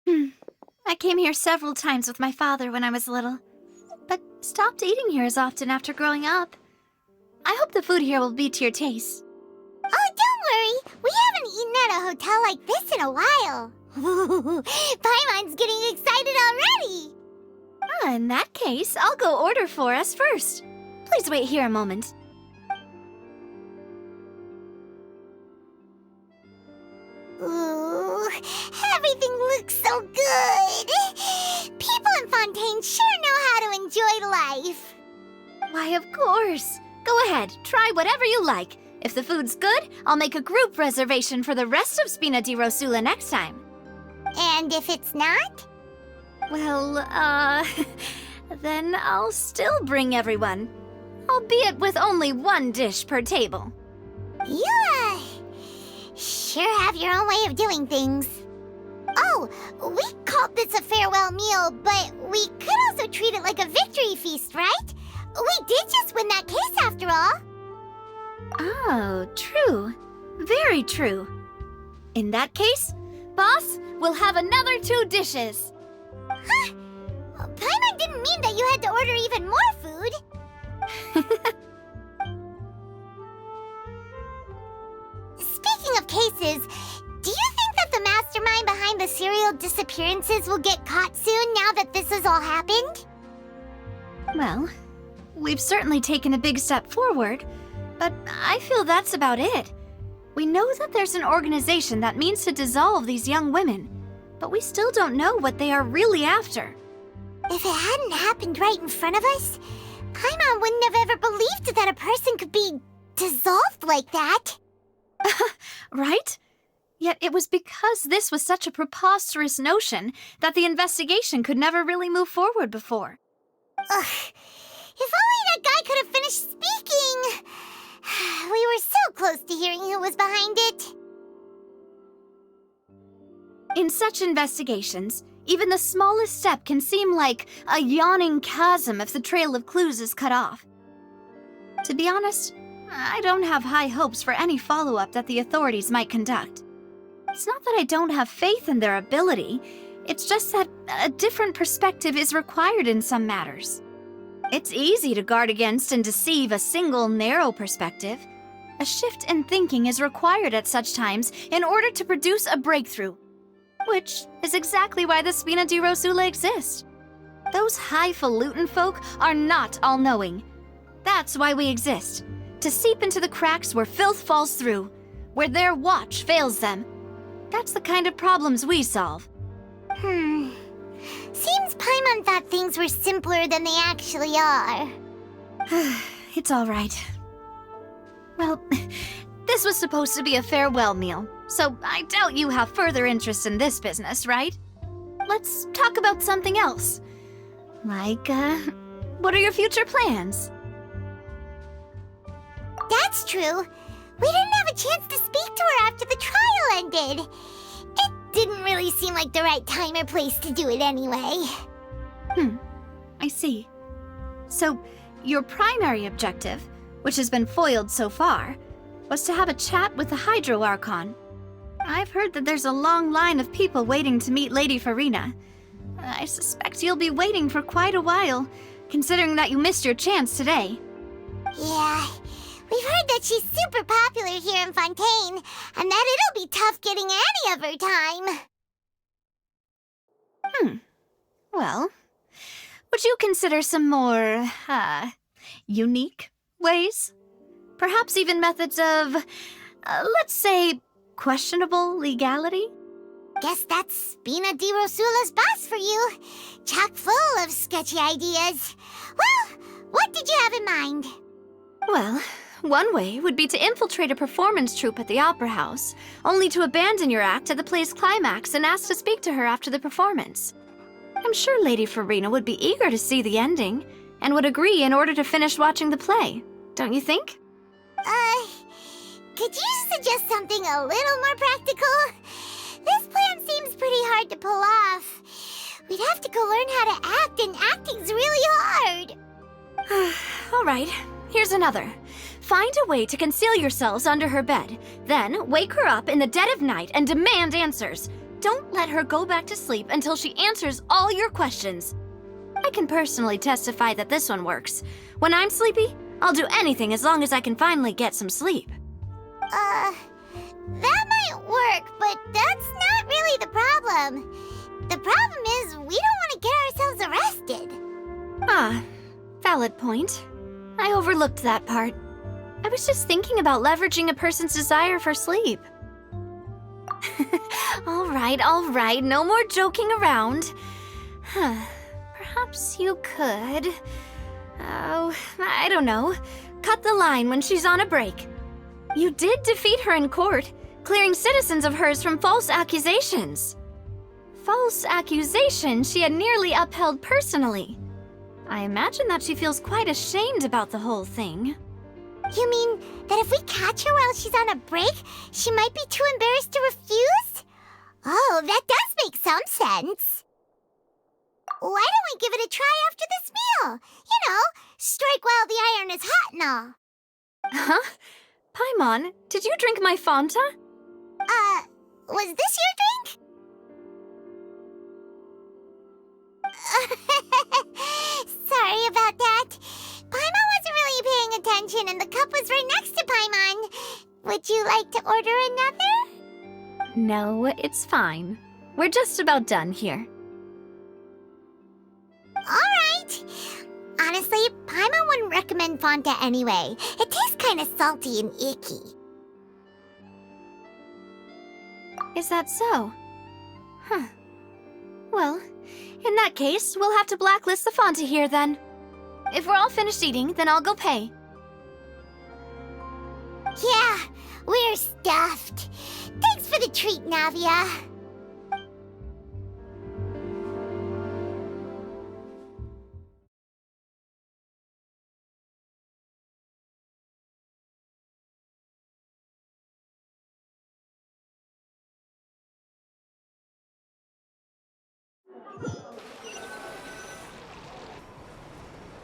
I came here several times with my father when I was little, but stopped eating here as often after growing up. I hope the food here will be to your taste. Oh, don't worry. We haven't eaten at a hotel like this in a while. Paimon's getting excited already. In that case, I'll go order for us first. Please wait here a moment. Ooh, everything looks so good. People in Fontaine sure know how to enjoy life. Why, of course. Go ahead, try whatever you like. If the food's good, I'll make a group reservation for the rest of Spina di Rosula next time. And if it's not? Well, then I'll still bring everyone. Albeit with only one dish per table. You, sure have your own way of doing things. Oh, we called this a farewell meal, but we could also treat it like a victory feast, right? We did just win that case after all. Oh, true. Very true. In that case, boss, we'll have another 2 dishes. Huh? Paimon didn't mean that you had to order even more food. Speaking of cases, do you think that the mastermind behind the serial disappearances will get caught soon now that this has all happened? Well, we've certainly taken a big step forward, but I feel that's about it. We know that there's an organization that means to dissolve these young women, but we still don't know what they are really after. If it hadn't happened right in front of us, Paimon wouldn't have ever believed that a person could be dissolved like that. Right? Yet it was because this was such a preposterous notion that the investigation could never really move forward before. Ugh. If only that guy could have finished speaking! We were so close to hearing who was behind it. In such investigations, even the smallest step can seem like a yawning chasm if the trail of clues is cut off. To be honest, I don't have high hopes for any follow-up that the authorities might conduct. It's not that I don't have faith in their ability, it's just that a different perspective is required in some matters. It's easy to guard against and deceive a single narrow perspective. A shift in thinking is required at such times in order to produce a breakthrough. Which is exactly why the Spina di Rosula exists. Those highfalutin folk are not all-knowing. That's why we exist. To seep into the cracks where filth falls through, where their watch fails them. That's the kind of problems we solve. Seems Paimon thought things were simpler than they actually are. It's all right. Well, this was supposed to be a farewell meal, so I doubt you have further interest in this business, right? Let's talk about something else. Like, what are your future plans? That's true. We didn't have a chance to speak to her after the trial ended. It didn't really seem like the right time or place to do it anyway. I see. So, your primary objective, which has been foiled so far, was to have a chat with the Hydro Archon. I've heard that there's a long line of people waiting to meet Lady Farina. I suspect you'll be waiting for quite a while, considering that you missed your chance today. Yeah, we've heard that she's super popular here in Fontaine, and that it'll be tough getting any of her time. Well, would you consider some more, unique ways? Perhaps even methods of, let's say, questionable legality? Guess that's Spina di Rosula's boss for you. Chock full of sketchy ideas. Well, what did you have in mind? Well, one way would be to infiltrate a performance troupe at the Opera House, only to abandon your act at the play's climax and ask to speak to her after the performance. I'm sure Lady Farina would be eager to see the ending, and would agree in order to finish watching the play, don't you think? Could you suggest something a little more practical? This plan seems pretty hard to pull off. We'd have to go learn how to act, and acting's really hard. All right, here's another. Find a way to conceal yourselves under her bed, then wake her up in the dead of night and demand answers. don't let her go back to sleep until she answers all your questions. I can personally testify that this one works. When I'm sleepy, I'll do anything as long as I can finally get some sleep. That might work, but that's not really the problem. The problem is we don't want to get ourselves arrested. Ah, valid point. I overlooked that part. I was just thinking about leveraging a person's desire for sleep. All right, no more joking around. Perhaps you could... Oh, I don't know. Cut the line when she's on a break. You did defeat her in court, clearing citizens of hers from false accusations. False accusations she had nearly upheld personally. I imagine that she feels quite ashamed about the whole thing. You mean that if we catch her while she's on a break, she might be too embarrassed to refuse? Oh, that does make some sense. Why don't we give it a try after this meal? You know, strike while the iron is hot and all. Huh? Paimon, did you drink my Fanta? Was this your drink? Sorry about that. Paimon wasn't really paying attention and the cup was right next to Paimon. Would you like to order another? No, it's fine. We're just about done here. Alright. Honestly, Paimon wouldn't recommend Fanta anyway. It tastes kind of salty and icky. Is that so? Huh. Well, in that case, we'll have to blacklist the Fanta here then. If we're all finished eating, then I'll go pay. Yeah, we're stuffed. Thanks for the treat, Navia.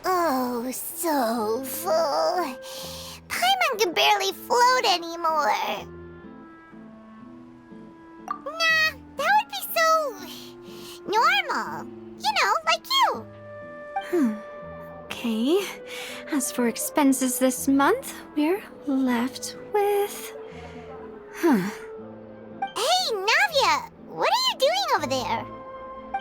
Oh, so full. Paimon can barely float anymore. Nah, that would be so... normal. You know, like you. Okay. As for expenses this month, we're left with... Hey, Navia, what are you doing over there?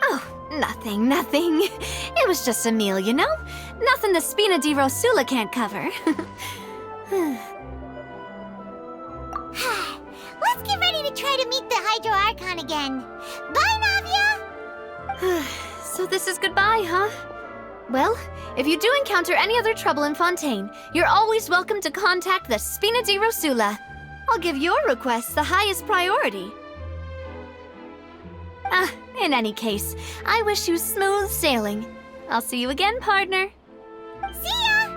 Oh, nothing. It was just a meal, you know? Nothing the Spina di Rosula can't cover. Let's get ready to try to meet the Hydro Archon again. Bye, Navia! So this is goodbye, huh? Well, if you do encounter any other trouble in Fontaine, you're always welcome to contact the Spina di Rosula. I'll give your request the highest priority. In any case, I wish you smooth sailing. I'll see you again, partner. See ya!